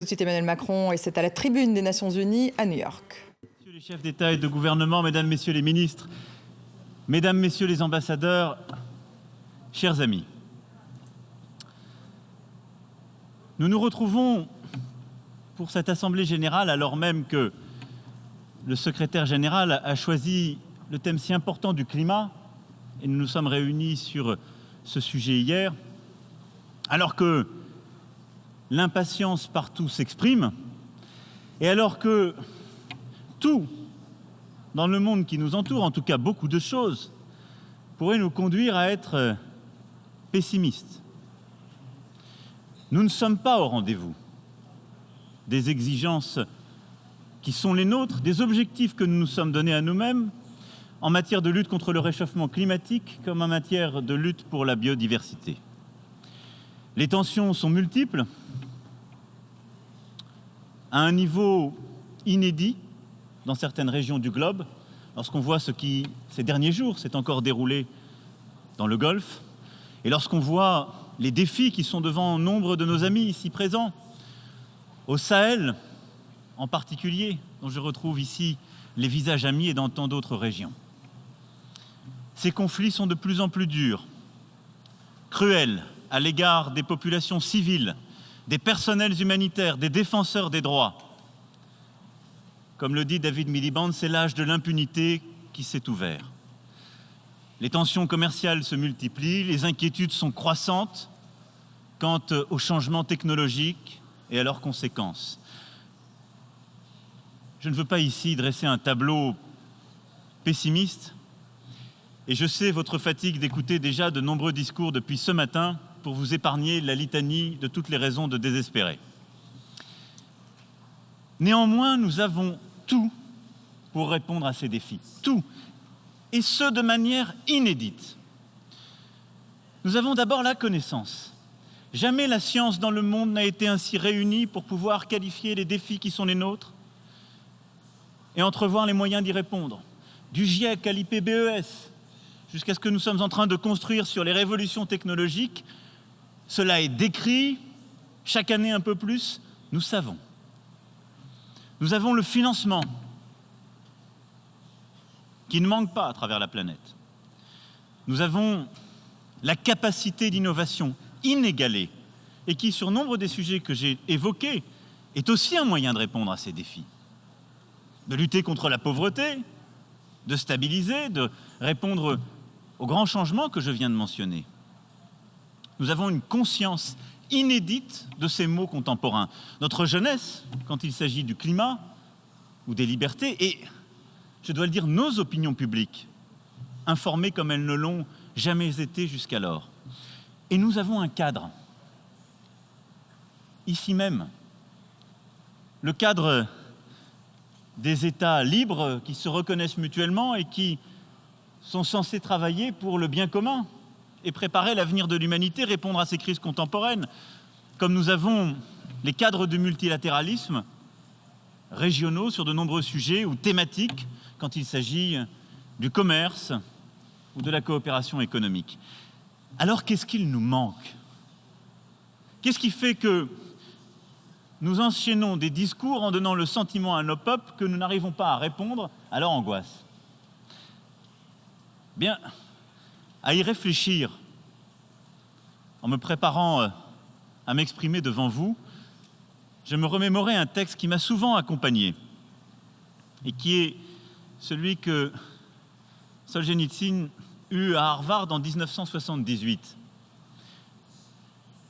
Tout de suite Emmanuel Macron, et c'est à la tribune des Nations Unies à New York. Messieurs les chefs d'État et de gouvernement, mesdames, messieurs les ministres, mesdames, messieurs les ambassadeurs, chers amis, nous nous retrouvons pour cette Assemblée générale alors même que le secrétaire général a choisi le thème si important du climat, et nous nous sommes réunis sur ce sujet hier, alors que l'impatience partout s'exprime, et alors que tout dans le monde qui nous entoure, en tout cas beaucoup de choses, pourrait nous conduire à être pessimistes. Nous ne sommes pas au rendez-vous des exigences qui sont les nôtres, des objectifs que nous nous sommes donnés à nous-mêmes en matière de lutte contre le réchauffement climatique comme en matière de lutte pour la biodiversité. Les tensions sont multiples, à un niveau inédit dans certaines régions du globe, lorsqu'on voit ce qui, ces derniers jours, s'est encore déroulé dans le Golfe, et lorsqu'on voit les défis qui sont devant nombre de nos amis ici présents, au Sahel en particulier, dont je retrouve ici les visages amis et dans tant d'autres régions. Ces conflits sont de plus en plus durs, cruels à l'égard des populations civiles, des personnels humanitaires, des défenseurs des droits. Comme le dit David Miliband, c'est l'âge de l'impunité qui s'est ouvert. Les tensions commerciales se multiplient, les inquiétudes sont croissantes quant aux changements technologiques et à leurs conséquences. Je ne veux pas ici dresser un tableau pessimiste, et je sais votre fatigue d'écouter déjà de nombreux discours depuis ce matin pour vous épargner la litanie de toutes les raisons de désespérer. Néanmoins, nous avons tout pour répondre à ces défis, tout, et ce de manière inédite. Nous avons d'abord la connaissance. Jamais la science dans le monde n'a été ainsi réunie pour pouvoir qualifier les défis qui sont les nôtres et entrevoir les moyens d'y répondre. Du GIEC à l'IPBES, jusqu'à ce que nous sommes en train de construire sur les révolutions technologiques, cela est décrit, chaque année un peu plus, nous savons. Nous avons le financement qui ne manque pas à travers la planète. Nous avons la capacité d'innovation inégalée et qui, sur nombre des sujets que j'ai évoqués, est aussi un moyen de répondre à ces défis. De lutter contre la pauvreté, de stabiliser, de répondre aux grands changements que je viens de mentionner. Nous avons une conscience inédite de ces maux contemporains. Notre jeunesse, quand il s'agit du climat ou des libertés, et, je dois le dire, nos opinions publiques, informées comme elles ne l'ont jamais été jusqu'alors. Et nous avons un cadre, ici même, le cadre des États libres qui se reconnaissent mutuellement et qui sont censés travailler pour le bien commun et préparer l'avenir de l'humanité, répondre à ces crises contemporaines. Comme nous avons les cadres du multilatéralisme régionaux sur de nombreux sujets ou thématiques quand il s'agit du commerce ou de la coopération économique. Alors qu'est-ce qu'il nous manque? Qu'est-ce qui fait que nous enchaînons des discours en donnant le sentiment à nos peuples que nous n'arrivons pas à répondre à leur angoisse? Bien, à y réfléchir, en me préparant à m'exprimer devant vous, je me remémorais un texte qui m'a souvent accompagné et qui est celui que Solzhenitsyn eut à Harvard en 1978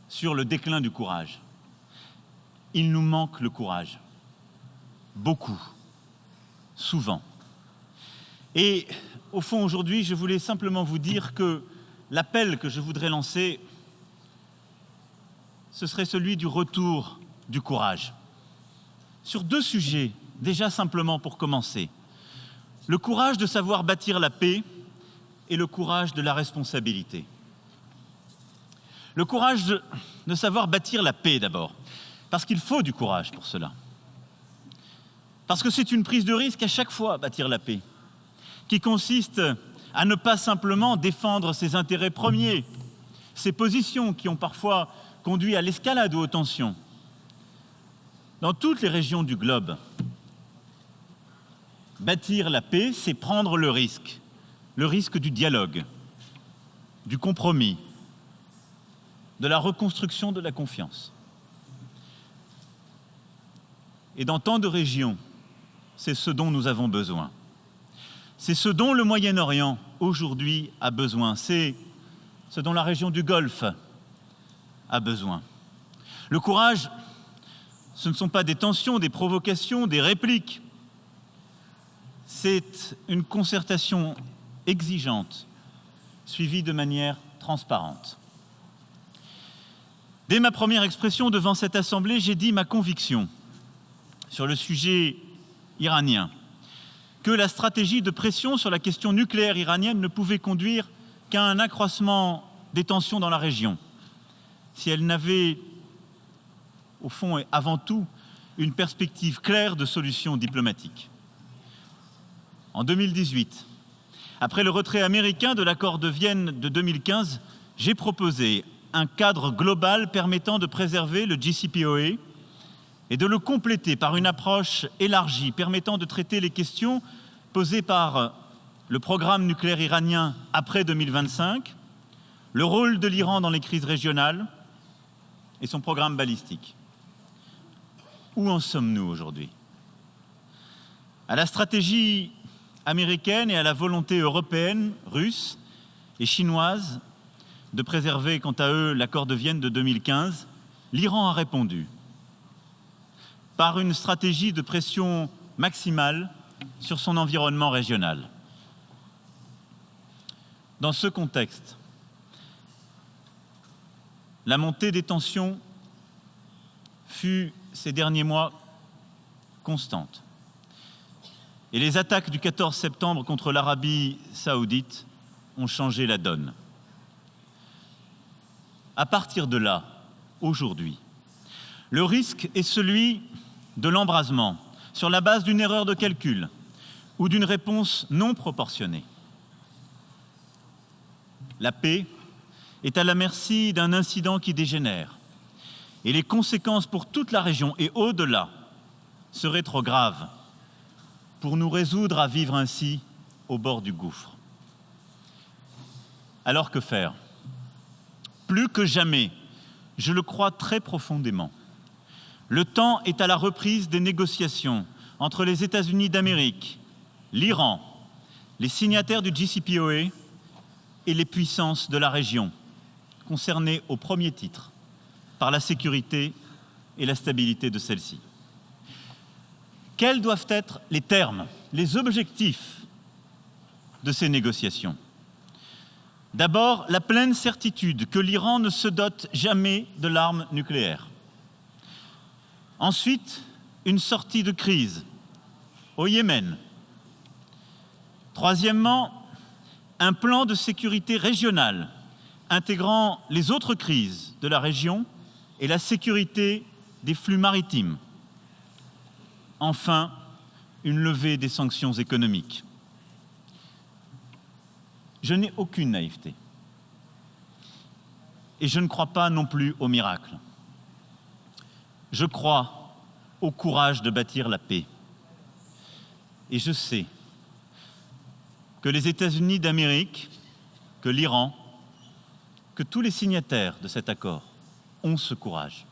sur le déclin du courage. Il nous manque le courage, beaucoup, souvent. Et au fond, aujourd'hui, je voulais simplement vous dire que l'appel que je voudrais lancer, ce serait celui du retour du courage. Sur deux sujets, déjà simplement pour commencer. Le courage de savoir bâtir la paix et le courage de la responsabilité. Le courage de savoir bâtir la paix d'abord, parce qu'il faut du courage pour cela. Parce que c'est une prise de risque à chaque fois, bâtir la paix, qui consiste à ne pas simplement défendre ses intérêts premiers, ses positions qui ont parfois conduit à l'escalade ou aux tensions, Dans toutes les régions du globe, bâtir la paix, c'est prendre le risque du dialogue, du compromis, de la reconstruction de la confiance. Et dans tant de régions, c'est ce dont nous avons besoin. C'est ce dont le Moyen-Orient, aujourd'hui, a besoin. C'est ce dont la région du Golfe a besoin. Le courage, ce ne sont pas des tensions, des provocations, des répliques. C'est une concertation exigeante, suivie de manière transparente. Dès ma première expression devant cette Assemblée, j'ai dit ma conviction sur le sujet iranien, que la stratégie de pression sur la question nucléaire iranienne ne pouvait conduire qu'à un accroissement des tensions dans la région, si elle n'avait, au fond et avant tout, une perspective claire de solution diplomatique. En 2018, après le retrait américain de l'accord de Vienne de 2015, j'ai proposé un cadre global permettant de préserver le JCPOA et de le compléter par une approche élargie permettant de traiter les questions posées par le programme nucléaire iranien après 2025, le rôle de l'Iran dans les crises régionales et son programme balistique. Où en sommes-nous aujourd'hui? À la stratégie américaine et à la volonté européenne, russe et chinoise de préserver, quant à eux, l'accord de Vienne de 2015, l'Iran a répondu par une stratégie de pression maximale sur son environnement régional. Dans ce contexte, la montée des tensions fut, ces derniers mois, constante. Et les attaques du 14 septembre contre l'Arabie saoudite ont changé la donne. À partir de là, aujourd'hui, le risque est celui de l'embrasement sur la base d'une erreur de calcul ou d'une réponse non proportionnée. La paix est à la merci d'un incident qui dégénère et les conséquences pour toute la région et au-delà seraient trop graves pour nous résoudre à vivre ainsi au bord du gouffre. Alors que faire? Plus que jamais, je le crois très profondément, le temps est à la reprise des négociations entre les États-Unis d'Amérique, l'Iran, les signataires du JCPOA et les puissances de la région, concernées au premier titre par la sécurité et la stabilité de celle-ci. Quels doivent être les termes, les objectifs de ces négociations? D'abord, la pleine certitude que l'Iran ne se dote jamais de l'arme nucléaire. Ensuite, une sortie de crise au Yémen. Troisièmement, un plan de sécurité régionale intégrant les autres crises de la région et la sécurité des flux maritimes. Enfin, une levée des sanctions économiques. Je n'ai aucune naïveté. Et je ne crois pas non plus au miracle. Je crois au courage de bâtir la paix. Et je sais que les États-Unis d'Amérique, que l'Iran, que tous les signataires de cet accord ont ce courage.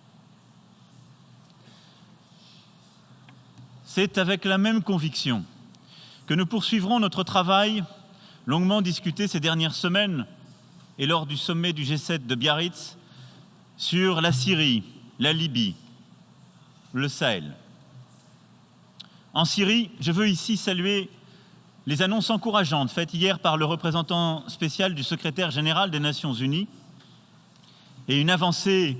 C'est avec la même conviction que nous poursuivrons notre travail longuement discuté ces dernières semaines et lors du sommet du G7 de Biarritz sur la Syrie, la Libye, le Sahel. En Syrie, je veux ici saluer les annonces encourageantes faites hier par le représentant spécial du secrétaire général des Nations Unies et une avancée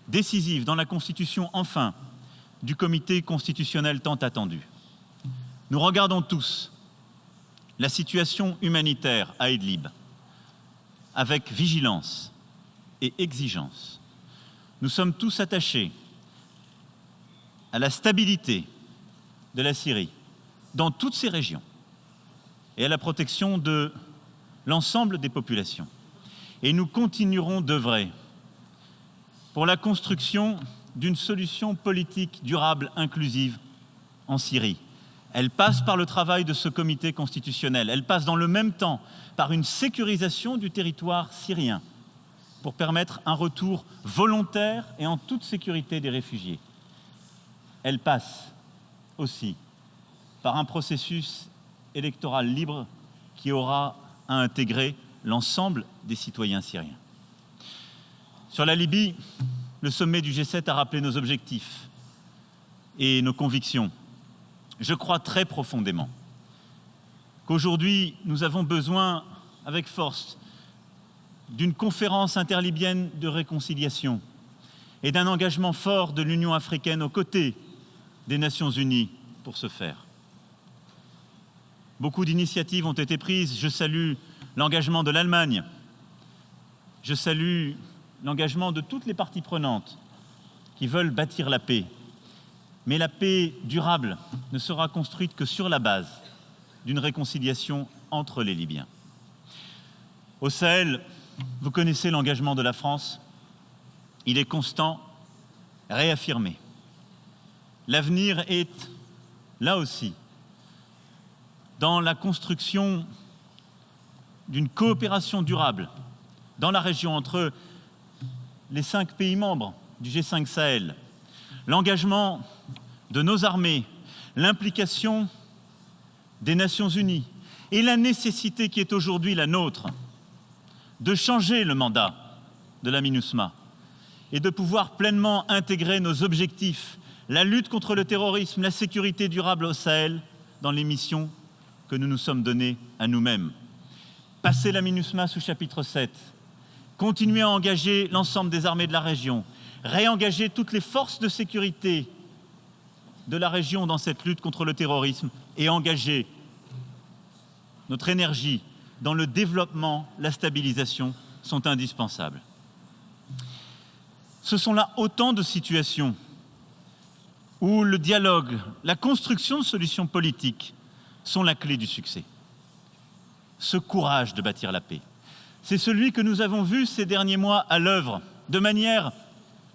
décisive dans la constitution, enfin, du comité constitutionnel tant attendu. Nous regardons tous la situation humanitaire à Idlib avec vigilance et exigence. Nous sommes tous attachés à la stabilité de la Syrie dans toutes ces régions et à la protection de l'ensemble des populations. Et nous continuerons d'œuvrer pour la construction d'une solution politique durable, inclusive en Syrie. Elle passe par le travail de ce comité constitutionnel. Elle passe dans le même temps par une sécurisation du territoire syrien pour permettre un retour volontaire et en toute sécurité des réfugiés. Elle passe aussi par un processus électoral libre qui aura à intégrer l'ensemble des citoyens syriens. Sur la Libye, le sommet du G7 a rappelé nos objectifs et nos convictions. Je crois très profondément qu'aujourd'hui, nous avons besoin, avec force, d'une conférence interlibyenne de réconciliation et d'un engagement fort de l'Union africaine aux côtés des Nations unies pour ce faire. Beaucoup d'initiatives ont été prises. Je salue l'engagement de l'Allemagne. Je salue l'engagement de toutes les parties prenantes qui veulent bâtir la paix. Mais la paix durable ne sera construite que sur la base d'une réconciliation entre les Libyens. Au Sahel, vous connaissez l'engagement de la France. Il est constant, réaffirmé. L'avenir est, là aussi, dans la construction d'une coopération durable dans la région entre les 5 pays membres du G5 Sahel, l'engagement de nos armées, l'implication des Nations unies et la nécessité qui est aujourd'hui la nôtre de changer le mandat de la MINUSMA et de pouvoir pleinement intégrer nos objectifs, la lutte contre le terrorisme, la sécurité durable au Sahel, dans les missions que nous nous sommes données à nous-mêmes. Passer la MINUSMA sous chapitre 7, continuer à engager l'ensemble des armées de la région, réengager toutes les forces de sécurité de la région dans cette lutte contre le terrorisme et engager notre énergie dans le développement, la stabilisation sont indispensables. Ce sont là autant de situations où le dialogue, la construction de solutions politiques sont la clé du succès. Ce courage de bâtir la paix, c'est celui que nous avons vu ces derniers mois à l'œuvre, de manière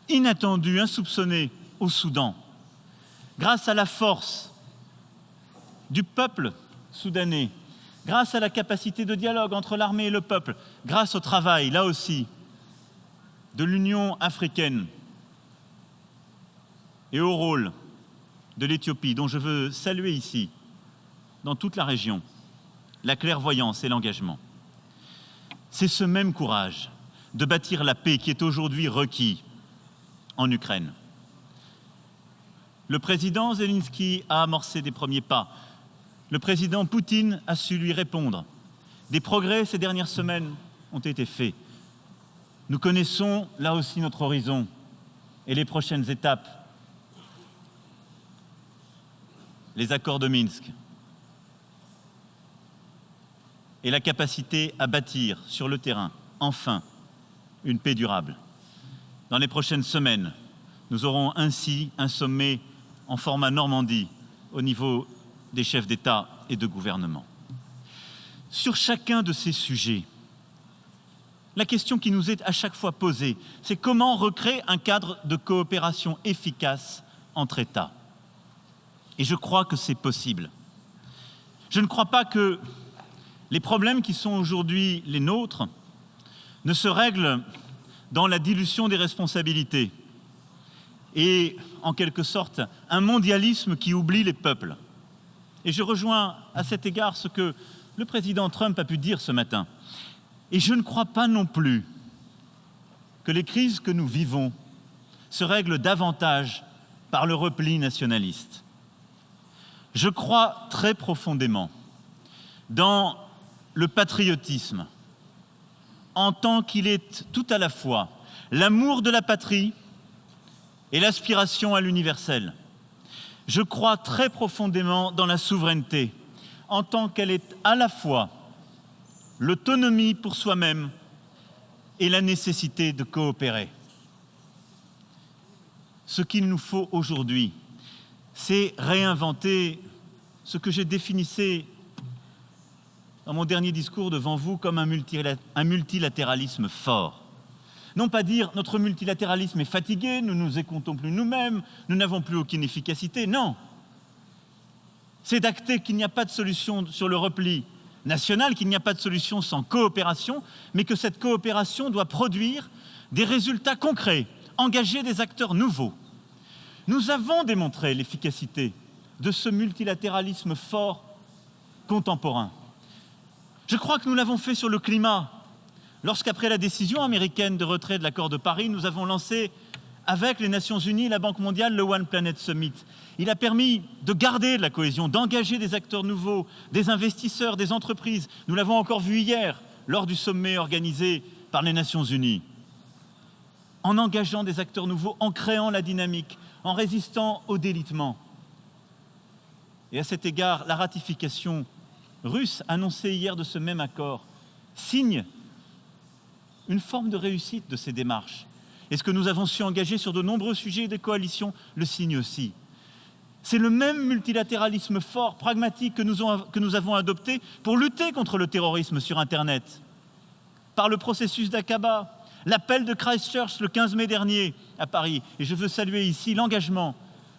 inattendue, insoupçonnée, au Soudan. Grâce à la force du peuple soudanais, grâce à la capacité de dialogue entre l'armée et le peuple, grâce au travail, là aussi, de l'Union africaine et au rôle de l'Éthiopie, dont je veux saluer ici, dans toute la région, la clairvoyance et l'engagement. C'est ce même courage de bâtir la paix qui est aujourd'hui requis en Ukraine. Le président Zelensky a amorcé des premiers pas. Le président Poutine a su lui répondre. Des progrès ces dernières semaines ont été faits. Nous connaissons là aussi notre horizon et les prochaines étapes. Les accords de Minsk et la capacité à bâtir sur le terrain, enfin, une paix durable. Dans les prochaines semaines, nous aurons ainsi un sommet en format Normandie au niveau des chefs d'État et de gouvernement. Sur chacun de ces sujets, la question qui nous est à chaque fois posée, c'est comment recréer un cadre de coopération efficace entre États. Et je crois que c'est possible. Je ne crois pas que les problèmes qui sont aujourd'hui les nôtres ne se règlent dans la dilution des responsabilités et, en quelque sorte, un mondialisme qui oublie les peuples. Et je rejoins à cet égard ce que le président Trump a pu dire ce matin. Et je ne crois pas non plus que les crises que nous vivons se règlent davantage par le repli nationaliste. Je crois très profondément dans le patriotisme en tant qu'il est tout à la fois l'amour de la patrie et l'aspiration à l'universel. Je crois très profondément dans la souveraineté en tant qu'elle est à la fois l'autonomie pour soi-même et la nécessité de coopérer. Ce qu'il nous faut aujourd'hui, c'est réinventer ce que j'ai définissé dans mon dernier discours devant vous comme un multilatéralisme fort. Non pas dire notre multilatéralisme est fatigué, nous ne nous écoutons plus nous-mêmes, nous n'avons plus aucune efficacité. Non. C'est d'acter qu'il n'y a pas de solution sur le repli national, qu'il n'y a pas de solution sans coopération, mais que cette coopération doit produire des résultats concrets, engager des acteurs nouveaux. Nous avons démontré l'efficacité de ce multilatéralisme fort contemporain. Je crois que nous l'avons fait sur le climat, lorsqu'après la décision américaine de retrait de l'accord de Paris, nous avons lancé avec les Nations Unies, la Banque mondiale, le One Planet Summit. Il a permis de garder de la cohésion, d'engager des acteurs nouveaux, des investisseurs, des entreprises. Nous l'avons encore vu hier, lors du sommet organisé par les Nations Unies. En engageant des acteurs nouveaux, en créant la dynamique, en résistant au délitement. Et à cet égard, la ratification russe annoncée hier de ce même accord signe une forme de réussite de ces démarches. Et ce que nous avons su engager sur de nombreux sujets de coalition le signe aussi. C'est le même multilatéralisme fort, pragmatique que nous avons adopté pour lutter contre le terrorisme sur Internet. Par le processus d'Aqaba, l'appel de Christchurch le 15 mai dernier à Paris. Et je veux saluer ici l'engagement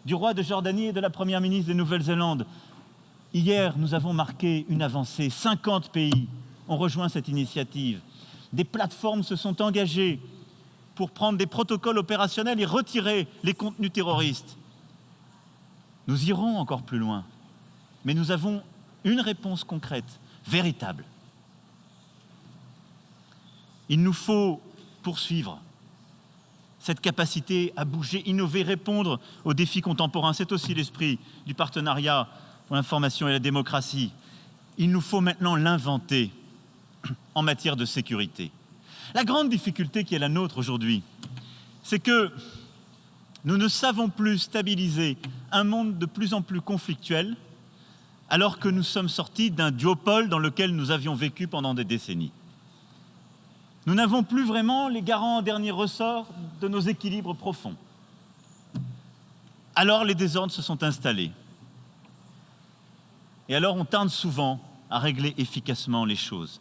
du roi de Jordanie et de la première ministre de Nouvelle-Zélande. Hier, nous avons marqué une avancée. 50 pays ont rejoint cette initiative. Des plateformes se sont engagées pour prendre des protocoles opérationnels et retirer les contenus terroristes. Nous irons encore plus loin, mais nous avons une réponse concrète, véritable. Il nous faut poursuivre cette capacité à bouger, innover, répondre aux défis contemporains. C'est aussi l'esprit du partenariat pour l'information et la démocratie. Il nous faut maintenant l'inventer en matière de sécurité. La grande difficulté qui est la nôtre aujourd'hui, c'est que nous ne savons plus stabiliser un monde de plus en plus conflictuel, alors que nous sommes sortis d'un duopole dans lequel nous avions vécu pendant des décennies. Nous n'avons plus vraiment les garants en dernier ressort de nos équilibres profonds. Alors les désordres se sont installés. Et alors on tarde souvent à régler efficacement les choses.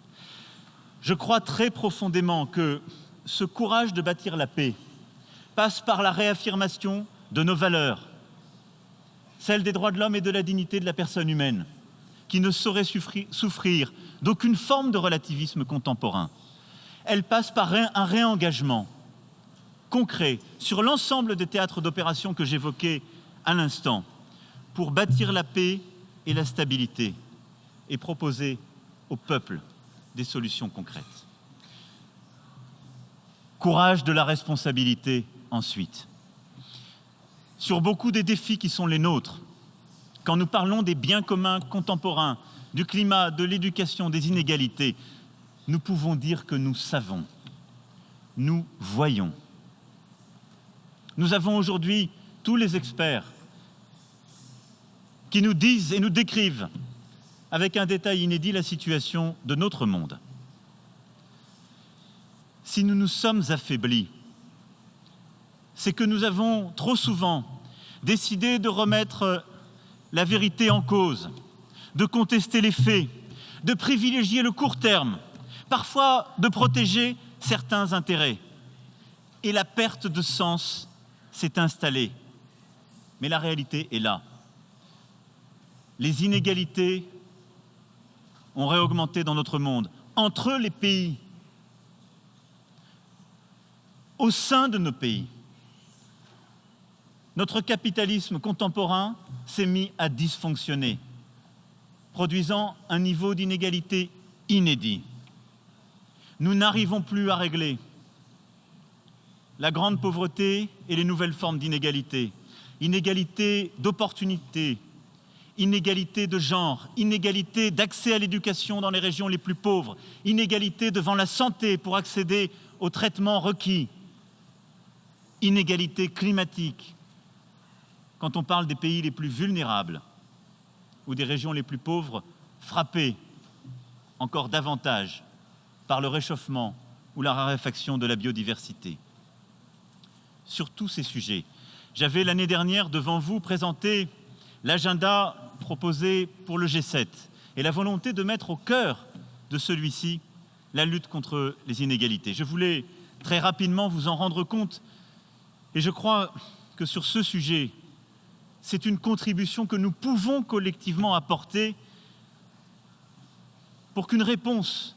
Je crois très profondément que ce courage de bâtir la paix passe par la réaffirmation de nos valeurs, celles des droits de l'homme et de la dignité de la personne humaine, qui ne saurait souffrir d'aucune forme de relativisme contemporain. Elle passe par un réengagement concret sur l'ensemble des théâtres d'opération que j'évoquais à l'instant, pour bâtir la paix et la stabilité et proposer au peuple des solutions concrètes. Courage de la responsabilité ensuite. Sur beaucoup des défis qui sont les nôtres, quand nous parlons des biens communs contemporains, du climat, de l'éducation, des inégalités, nous pouvons dire que nous savons, nous voyons. Nous avons aujourd'hui tous les experts qui nous disent et nous décrivent avec un détail inédit la situation de notre monde. Si nous nous sommes affaiblis, c'est que nous avons trop souvent décidé de remettre la vérité en cause, de contester les faits, de privilégier le court terme, parfois de protéger certains intérêts. Et la perte de sens s'est installée. Mais la réalité est là. Les inégalités ont réaugmenté dans notre monde, entre les pays, au sein de nos pays. Notre capitalisme contemporain s'est mis à dysfonctionner, produisant un niveau d'inégalité inédit. Nous n'arrivons plus à régler la grande pauvreté et les nouvelles formes d'inégalité, inégalité d'opportunités, inégalité de genre, inégalité d'accès à l'éducation dans les régions les plus pauvres, inégalité devant la santé pour accéder aux traitements requis, inégalité climatique. Quand on parle des pays les plus vulnérables ou des régions les plus pauvres, frappées encore davantage par le réchauffement ou la raréfaction de la biodiversité. Sur tous ces sujets, j'avais l'année dernière devant vous présenté l'agenda proposé pour le G7 et la volonté de mettre au cœur de celui-ci la lutte contre les inégalités. Je voulais très rapidement vous en rendre compte. Et je crois que sur ce sujet, c'est une contribution que nous pouvons collectivement apporter pour qu'une réponse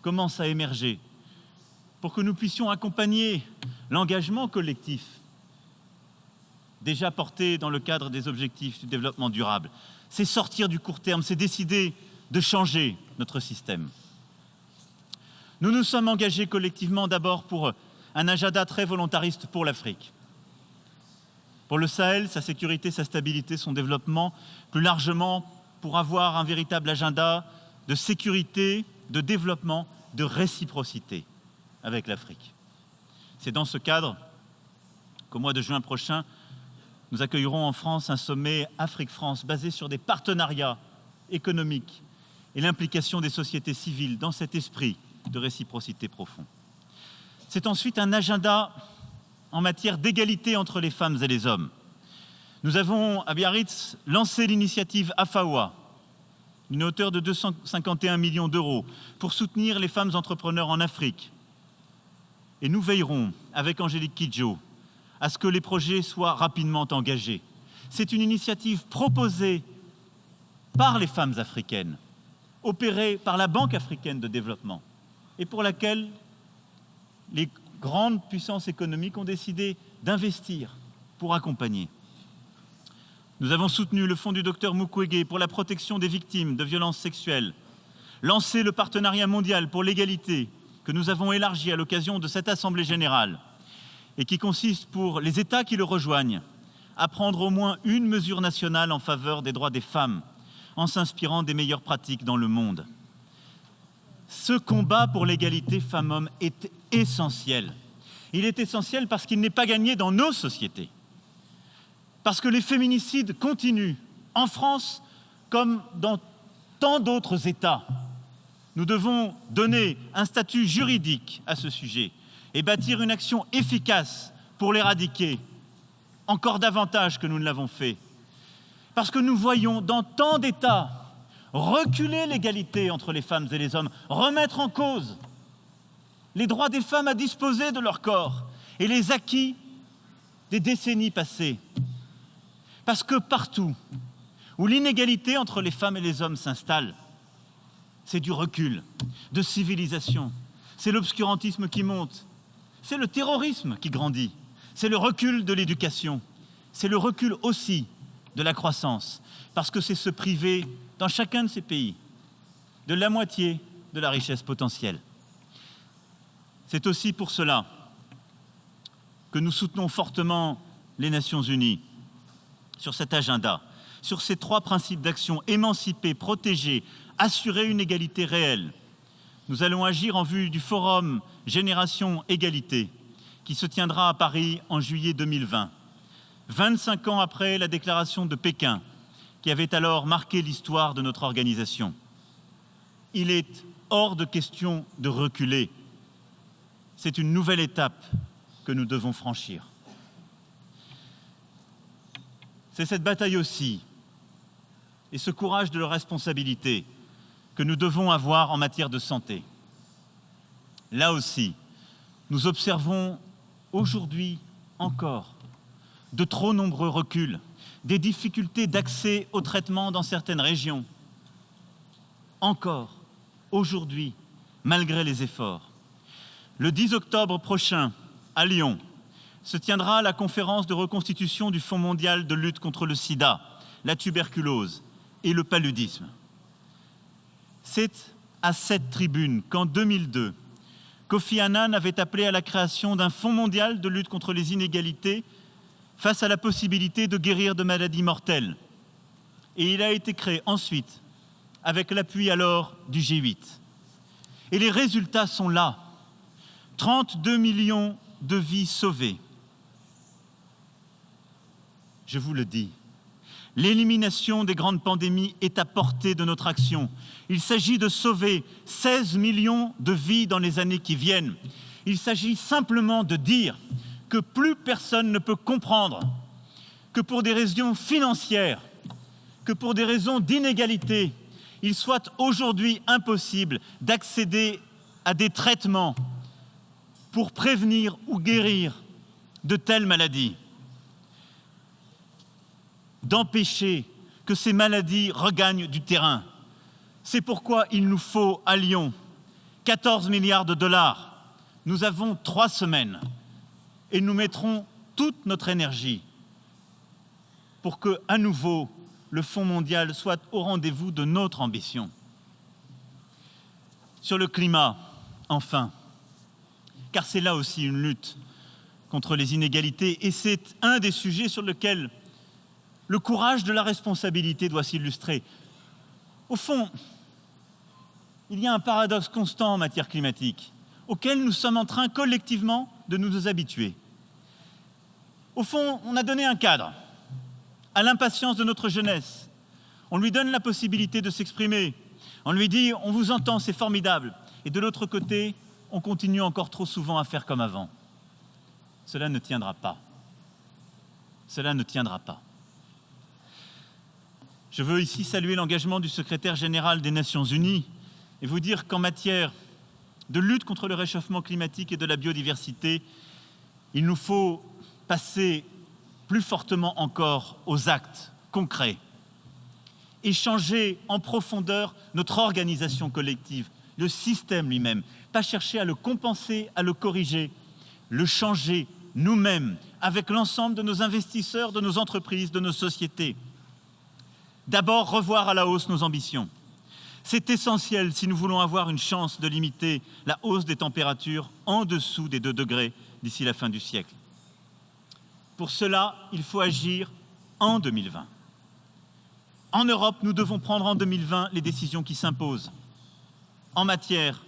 commence à émerger, pour que nous puissions accompagner l'engagement collectif déjà porté dans le cadre des objectifs du développement durable. C'est sortir du court terme, c'est décider de changer notre système. Nous nous sommes engagés collectivement d'abord pour un agenda très volontariste pour l'Afrique. Pour le Sahel, sa sécurité, sa stabilité, son développement, plus largement pour avoir un véritable agenda de sécurité, de développement, de réciprocité avec l'Afrique. C'est dans ce cadre qu'au mois de juin prochain, nous accueillerons en France un sommet Afrique-France basé sur des partenariats économiques et l'implication des sociétés civiles dans cet esprit de réciprocité profond. C'est ensuite un agenda en matière d'égalité entre les femmes et les hommes. Nous avons, à Biarritz, lancé l'initiative AFAWA, d'une hauteur de 251 millions d'euros, pour soutenir les femmes entrepreneurs en Afrique. Et nous veillerons, avec Angélique Kidjo, à ce que les projets soient rapidement engagés. C'est une initiative proposée par les femmes africaines, opérée par la Banque africaine de développement, et pour laquelle les grandes puissances économiques ont décidé d'investir pour accompagner. Nous avons soutenu le fonds du Dr Mukwege pour la protection des victimes de violences sexuelles, lancé le partenariat mondial pour l'égalité que nous avons élargi à l'occasion de cette Assemblée générale et qui consiste pour les États qui le rejoignent à prendre au moins une mesure nationale en faveur des droits des femmes en s'inspirant des meilleures pratiques dans le monde. Ce combat pour l'égalité femmes-hommes est essentiel. Il est essentiel parce qu'il n'est pas gagné dans nos sociétés. Parce que les féminicides continuent, en France comme dans tant d'autres États. Nous devons donner un statut juridique à ce sujet et bâtir une action efficace pour l'éradiquer, encore davantage que nous ne l'avons fait. Parce que nous voyons dans tant d'États reculer l'égalité entre les femmes et les hommes, remettre en cause les droits des femmes à disposer de leur corps et les acquis des décennies passées. Parce que partout où l'inégalité entre les femmes et les hommes s'installe, c'est du recul, de civilisation, c'est l'obscurantisme qui monte, c'est le terrorisme qui grandit, c'est le recul de l'éducation, c'est le recul aussi de la croissance, parce que c'est se priver dans chacun de ces pays de la moitié de la richesse potentielle. C'est aussi pour cela que nous soutenons fortement les Nations Unies sur cet agenda, sur ces 3 principes d'action: émanciper, protéger, assurer une égalité réelle. Nous allons agir en vue du Forum Génération Égalité qui se tiendra à Paris en juillet 2020, 25 ans après la déclaration de Pékin qui avait alors marqué l'histoire de notre organisation. Il est hors de question de reculer. C'est une nouvelle étape que nous devons franchir. C'est cette bataille aussi, et ce courage de la responsabilité que nous devons avoir en matière de santé. Là aussi, nous observons aujourd'hui encore de trop nombreux reculs, des difficultés d'accès au traitement dans certaines régions. Encore, aujourd'hui, malgré les efforts. Le 10 octobre prochain, à Lyon, se tiendra la conférence de reconstitution du Fonds mondial de lutte contre le sida, la tuberculose et le paludisme. C'est à cette tribune qu'en 2002, Kofi Annan avait appelé à la création d'un Fonds mondial de lutte contre les inégalités face à la possibilité de guérir de maladies mortelles. Et il a été créé ensuite avec l'appui alors du G8. Et les résultats sont là. 32 millions de vies sauvées. Je vous le dis, l'élimination des grandes pandémies est à portée de notre action. Il s'agit de sauver 16 millions de vies dans les années qui viennent. Il s'agit simplement de dire que plus personne ne peut comprendre que pour des raisons financières, que pour des raisons d'inégalité, il soit aujourd'hui impossible d'accéder à des traitements pour prévenir ou guérir de telles maladies, d'empêcher que ces maladies regagnent du terrain. C'est pourquoi il nous faut à Lyon 14 milliards de dollars. Nous avons 3 semaines et nous mettrons toute notre énergie pour que, à nouveau, le Fonds mondial soit au rendez-vous de notre ambition. Sur le climat, enfin, car c'est là aussi une lutte contre les inégalités et c'est un des sujets sur lesquels le courage de la responsabilité doit s'illustrer. Au fond, il y a un paradoxe constant en matière climatique auquel nous sommes en train collectivement de nous habituer. Au fond, on a donné un cadre à l'impatience de notre jeunesse. On lui donne la possibilité de s'exprimer. On lui dit « on vous entend, c'est formidable ». Et de l'autre côté, on continue encore trop souvent à faire comme avant. Cela ne tiendra pas. Cela ne tiendra pas. Je veux ici saluer l'engagement du secrétaire général des Nations Unies et vous dire qu'en matière de lutte contre le réchauffement climatique et de la biodiversité, il nous faut passer plus fortement encore aux actes concrets et changer en profondeur notre organisation collective, le système lui-même, pas chercher à le compenser, à le corriger, le changer nous-mêmes avec l'ensemble de nos investisseurs, de nos entreprises, de nos sociétés. D'abord, revoir à la hausse nos ambitions. C'est essentiel si nous voulons avoir une chance de limiter la hausse des températures en dessous des 2 degrés d'ici la fin du siècle. Pour cela, il faut agir en 2020. En Europe, nous devons prendre en 2020 les décisions qui s'imposent en matière,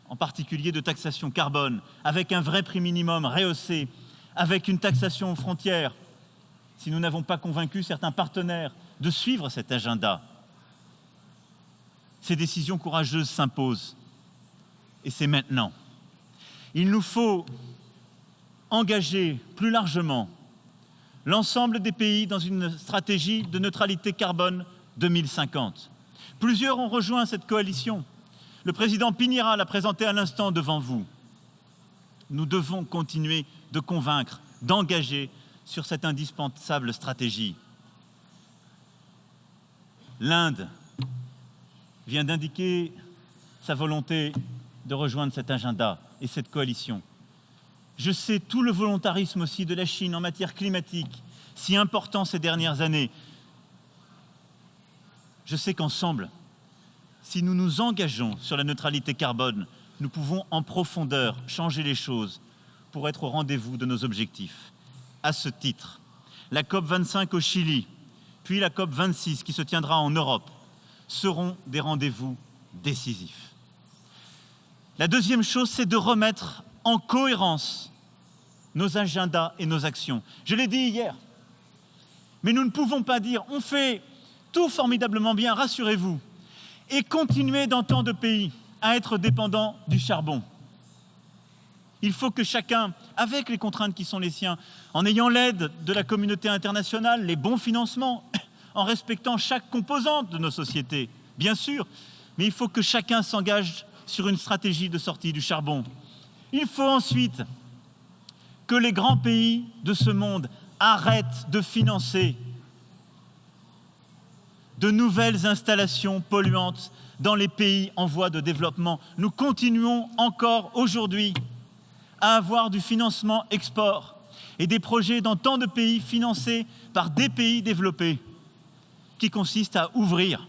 en particulier de taxation carbone, avec un vrai prix minimum rehaussé, avec une taxation aux frontières, si nous n'avons pas convaincu certains partenaires de suivre cet agenda. Ces décisions courageuses s'imposent, et c'est maintenant. Il nous faut engager plus largement l'ensemble des pays dans une stratégie de neutralité carbone 2050. Plusieurs ont rejoint cette coalition. Le président Piñera l'a présenté à l'instant devant vous. Nous devons continuer de convaincre, d'engager sur cette indispensable stratégie. L'Inde vient d'indiquer sa volonté de rejoindre cet agenda et cette coalition. Je sais tout le volontarisme aussi de la Chine en matière climatique, si important ces dernières années. Je sais qu'ensemble, si nous nous engageons sur la neutralité carbone, nous pouvons en profondeur changer les choses pour être au rendez-vous de nos objectifs. À ce titre, la COP25 au Chili, puis la COP26 qui se tiendra en Europe, seront des rendez-vous décisifs. La deuxième chose, c'est de remettre en cohérence nos agendas et nos actions. Je l'ai dit hier, mais nous ne pouvons pas dire « on fait tout formidablement bien, rassurez-vous » et continuer dans tant de pays à être dépendants du charbon. Il faut que chacun, avec les contraintes qui sont les siens, en ayant l'aide de la communauté internationale, les bons financements, en respectant chaque composante de nos sociétés, bien sûr, mais il faut que chacun s'engage sur une stratégie de sortie du charbon. Il faut ensuite que les grands pays de ce monde arrêtent de financer de nouvelles installations polluantes dans les pays en voie de développement. Nous continuons encore aujourd'hui à avoir du financement export et des projets dans tant de pays financés par des pays développés qui consistent à ouvrir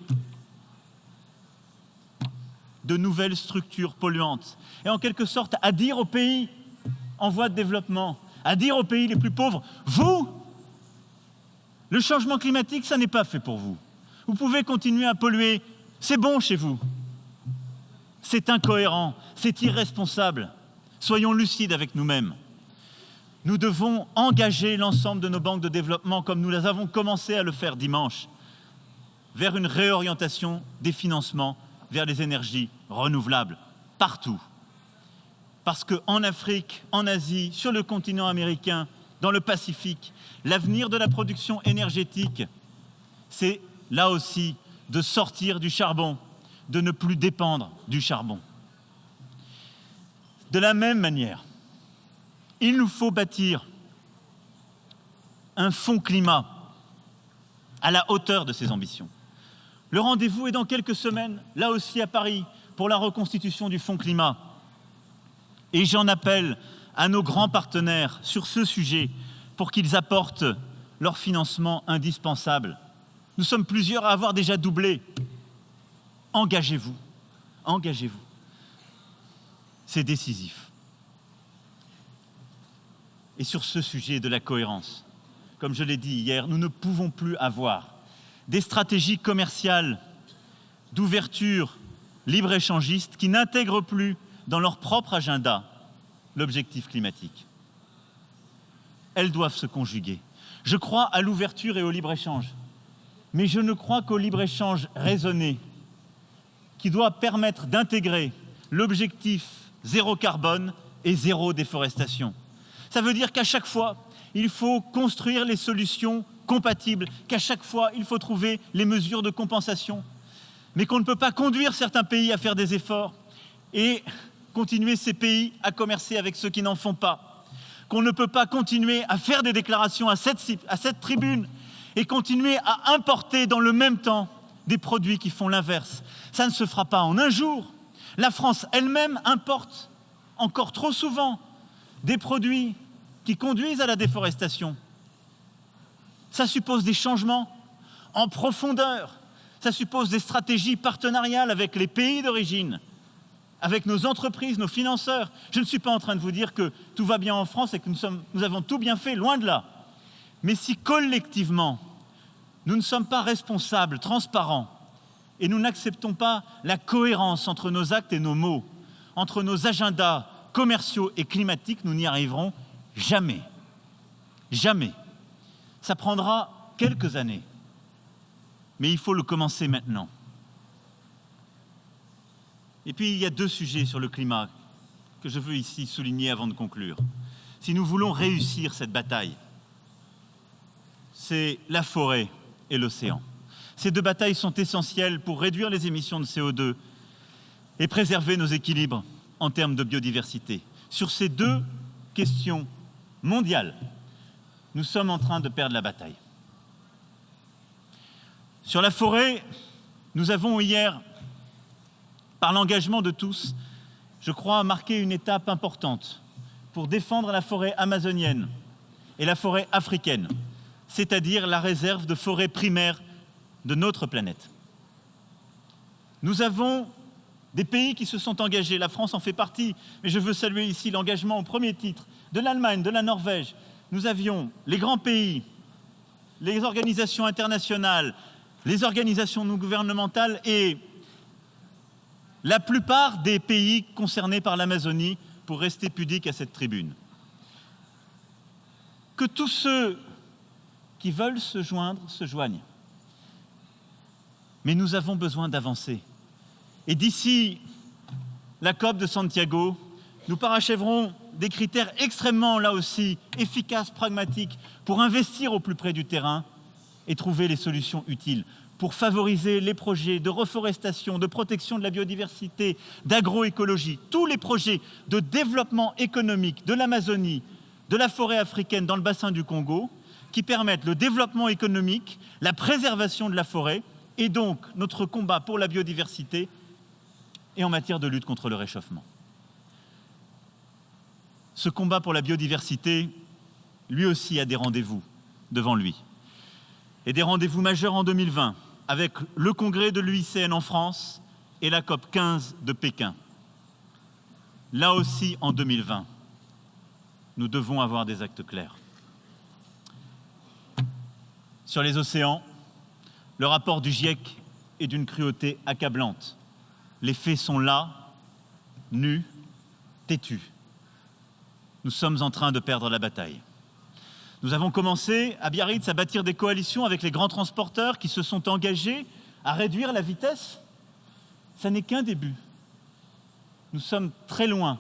de nouvelles structures polluantes et en quelque sorte à dire aux pays en voie de développement, à dire aux pays les plus pauvres, vous, le changement climatique, ça n'est pas fait pour vous. Vous pouvez continuer à polluer, c'est bon chez vous. C'est incohérent, c'est irresponsable. Soyons lucides avec nous-mêmes. Nous devons engager l'ensemble de nos banques de développement, comme nous les avons commencé à le faire dimanche, vers une réorientation des financements vers les énergies renouvelables, partout. Parce qu'en Afrique, en Asie, sur le continent américain, dans le Pacifique, l'avenir de la production énergétique, c'est là aussi de sortir du charbon, de ne plus dépendre du charbon. De la même manière, il nous faut bâtir un fonds climat à la hauteur de ces ambitions. Le rendez-vous est dans quelques semaines, là aussi à Paris, pour la reconstitution du fonds climat. Et j'en appelle à nos grands partenaires sur ce sujet pour qu'ils apportent leur financement indispensable. Nous sommes plusieurs à avoir déjà doublé. Engagez-vous, engagez-vous. C'est décisif. Et sur ce sujet de la cohérence, comme je l'ai dit hier, nous ne pouvons plus avoir des stratégies commerciales d'ouverture libre-échangiste qui n'intègrent plus dans leur propre agenda l'objectif climatique. Elles doivent se conjuguer. Je crois à l'ouverture et au libre-échange, mais je ne crois qu'au libre-échange raisonné qui doit permettre d'intégrer l'objectif zéro carbone et zéro déforestation. Ça veut dire qu'à chaque fois, il faut construire les solutions compatibles, qu'à chaque fois, il faut trouver les mesures de compensation, mais qu'on ne peut pas conduire certains pays à faire des efforts et continuer ces pays à commercer avec ceux qui n'en font pas, qu'on ne peut pas continuer à faire des déclarations à cette tribune et continuer à importer dans le même temps des produits qui font l'inverse. Ça ne se fera pas en un jour. La France elle-même importe encore trop souvent des produits qui conduisent à la déforestation. Ça suppose des changements en profondeur. Ça suppose des stratégies partenariales avec les pays d'origine, avec nos entreprises, nos financeurs. Je ne suis pas en train de vous dire que tout va bien en France et que nous avons tout bien fait, loin de là. Mais si collectivement, nous ne sommes pas responsables, transparents, et nous n'acceptons pas la cohérence entre nos actes et nos mots, entre nos agendas commerciaux et climatiques, nous n'y arriverons jamais. Jamais. Ça prendra quelques années, mais il faut le commencer maintenant. Et puis, il y a deux sujets sur le climat que je veux ici souligner avant de conclure. Si nous voulons réussir cette bataille, c'est la forêt et l'océan. Ces deux batailles sont essentielles pour réduire les émissions de CO2 et préserver nos équilibres en termes de biodiversité. Sur ces deux questions mondiales, nous sommes en train de perdre la bataille. Sur la forêt, nous avons hier, par l'engagement de tous, je crois, marqué une étape importante pour défendre la forêt amazonienne et la forêt africaine, c'est-à-dire la réserve de forêt primaire de notre planète. Nous avons des pays qui se sont engagés, la France en fait partie, mais je veux saluer ici l'engagement au premier titre de l'Allemagne, de la Norvège. Nous avions les grands pays, les organisations internationales, les organisations non gouvernementales et la plupart des pays concernés par l'Amazonie, pour rester pudiques à cette tribune. Que tous ceux qui veulent se joindre se joignent. Mais nous avons besoin d'avancer. Et d'ici la COP de Santiago, nous parachèverons des critères extrêmement, là aussi, efficaces, pragmatiques, pour investir au plus près du terrain et trouver les solutions utiles, pour favoriser les projets de reforestation, de protection de la biodiversité, d'agroécologie, tous les projets de développement économique de l'Amazonie, de la forêt africaine dans le bassin du Congo, qui permettent le développement économique, la préservation de la forêt, et donc notre combat pour la biodiversité et en matière de lutte contre le réchauffement. Ce combat pour la biodiversité, lui aussi, a des rendez-vous devant lui. Et des rendez-vous majeurs en 2020, avec le congrès de l'UICN en France et la COP 15 de Pékin. Là aussi, en 2020, nous devons avoir des actes clairs. Sur les océans, le rapport du GIEC est d'une cruauté accablante. Les faits sont là, nus, têtus. Nous sommes en train de perdre la bataille. Nous avons commencé à Biarritz à bâtir des coalitions avec les grands transporteurs qui se sont engagés à réduire la vitesse. Ça n'est qu'un début. Nous sommes très loin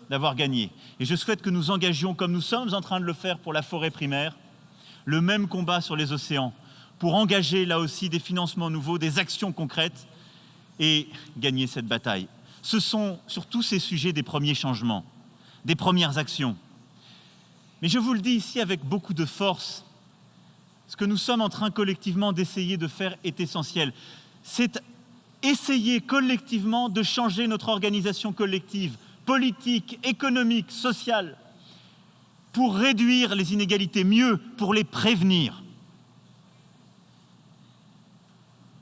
d'avoir gagné. Et je souhaite que nous engagions, comme nous sommes en train de le faire pour la forêt primaire, le même combat sur les océans, pour engager là aussi des financements nouveaux, des actions concrètes et gagner cette bataille. Ce sont sur tous ces sujets des premiers changements, des premières actions. Mais je vous le dis ici avec beaucoup de force, ce que nous sommes en train collectivement d'essayer de faire est essentiel. C'est essayer collectivement de changer notre organisation collective, politique, économique, sociale, pour réduire les inégalités, mieux, pour les prévenir.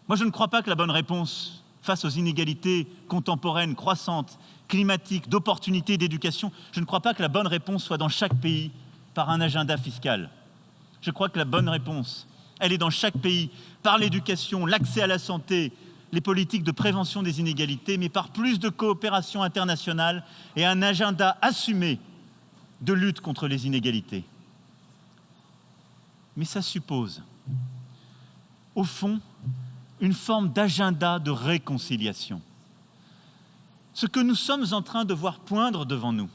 Moi, je ne crois pas que la bonne réponse face aux inégalités contemporaines, croissantes, climatiques, d'opportunités, d'éducation, je ne crois pas que la bonne réponse soit dans chaque pays par un agenda fiscal. Je crois que la bonne réponse, elle est dans chaque pays, par l'éducation, l'accès à la santé, les politiques de prévention des inégalités, mais par plus de coopération internationale et un agenda assumé de lutte contre les inégalités. Mais ça suppose, au fond, une forme d'agenda de réconciliation. Ce que nous sommes en train de voir poindre devant nous,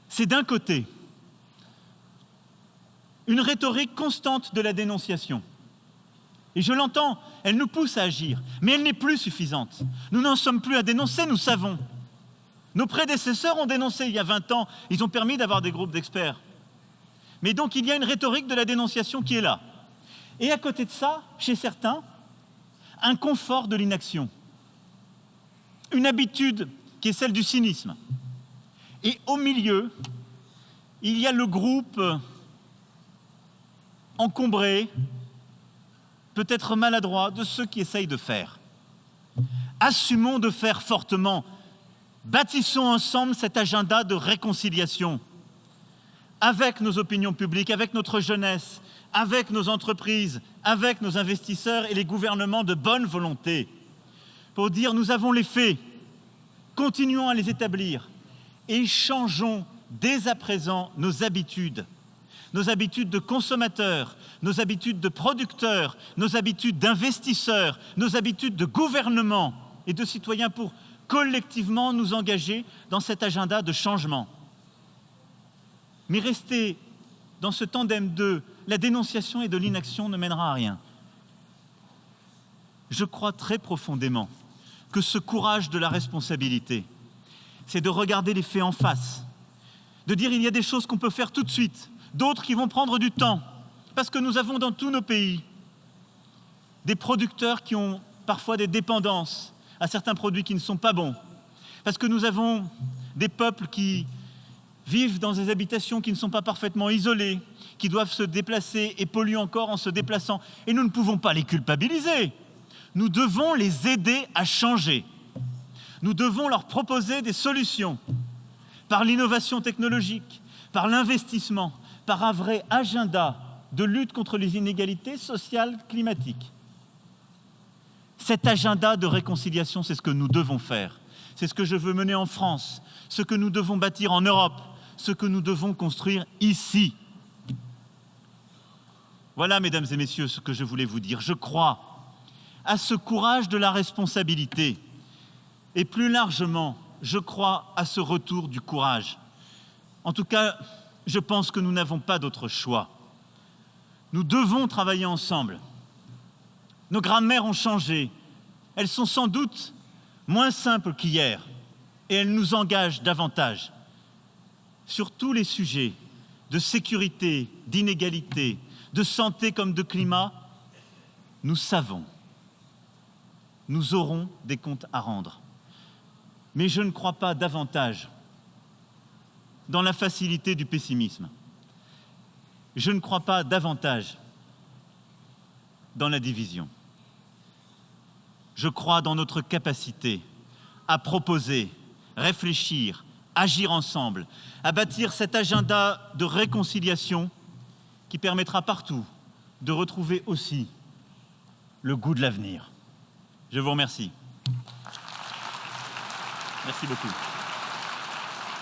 c'est d'un côté une rhétorique constante de la dénonciation. Et je l'entends, elle nous pousse à agir, mais elle n'est plus suffisante. Nous n'en sommes plus à dénoncer, nous savons. Nos prédécesseurs ont dénoncé il y a 20 ans, ils ont permis d'avoir des groupes d'experts. Mais donc il y a une rhétorique de la dénonciation qui est là. Et à côté de ça, chez certains, un confort de l'inaction. Une habitude qui est celle du cynisme. Et au milieu, il y a le groupe encombré, peut-être maladroit, de ceux qui essayent de faire. Assumons de faire fortement. Bâtissons ensemble cet agenda de réconciliation avec nos opinions publiques, avec notre jeunesse, avec nos entreprises, avec nos investisseurs et les gouvernements de bonne volonté, pour dire nous avons les faits, continuons à les établir et changeons dès à présent nos habitudes de consommateurs, nos habitudes de producteurs, nos habitudes d'investisseurs, nos habitudes de gouvernement et de citoyens pour collectivement nous engager dans cet agenda de changement. Mais rester dans ce tandem de la dénonciation et de l'inaction ne mènera à rien. Je crois très profondément que ce courage de la responsabilité, c'est de regarder les faits en face, de dire il y a des choses qu'on peut faire tout de suite, d'autres qui vont prendre du temps, parce que nous avons dans tous nos pays des producteurs qui ont parfois des dépendances à certains produits qui ne sont pas bons, parce que nous avons des peuples qui vivent dans des habitations qui ne sont pas parfaitement isolées, qui doivent se déplacer et polluent encore en se déplaçant. Et nous ne pouvons pas les culpabiliser. Nous devons les aider à changer. Nous devons leur proposer des solutions par l'innovation technologique, par l'investissement, par un vrai agenda de lutte contre les inégalités sociales climatiques. Cet agenda de réconciliation, c'est ce que nous devons faire. C'est ce que je veux mener en France, ce que nous devons bâtir en Europe, ce que nous devons construire ici. Voilà, mesdames et messieurs, ce que je voulais vous dire. Je crois à ce courage de la responsabilité et plus largement, je crois à ce retour du courage. En tout cas, je pense que nous n'avons pas d'autre choix. Nous devons travailler ensemble. Nos grammaires ont changé. Elles sont sans doute moins simples qu'hier et elles nous engagent davantage. Sur tous les sujets de sécurité, d'inégalité, de santé comme de climat, nous savons, nous aurons des comptes à rendre. Mais je ne crois pas davantage dans la facilité du pessimisme. Je ne crois pas davantage dans la division. Je crois dans notre capacité à proposer, réfléchir, agir ensemble, à bâtir cet agenda de réconciliation qui permettra partout de retrouver aussi le goût de l'avenir. Je vous remercie. Merci beaucoup.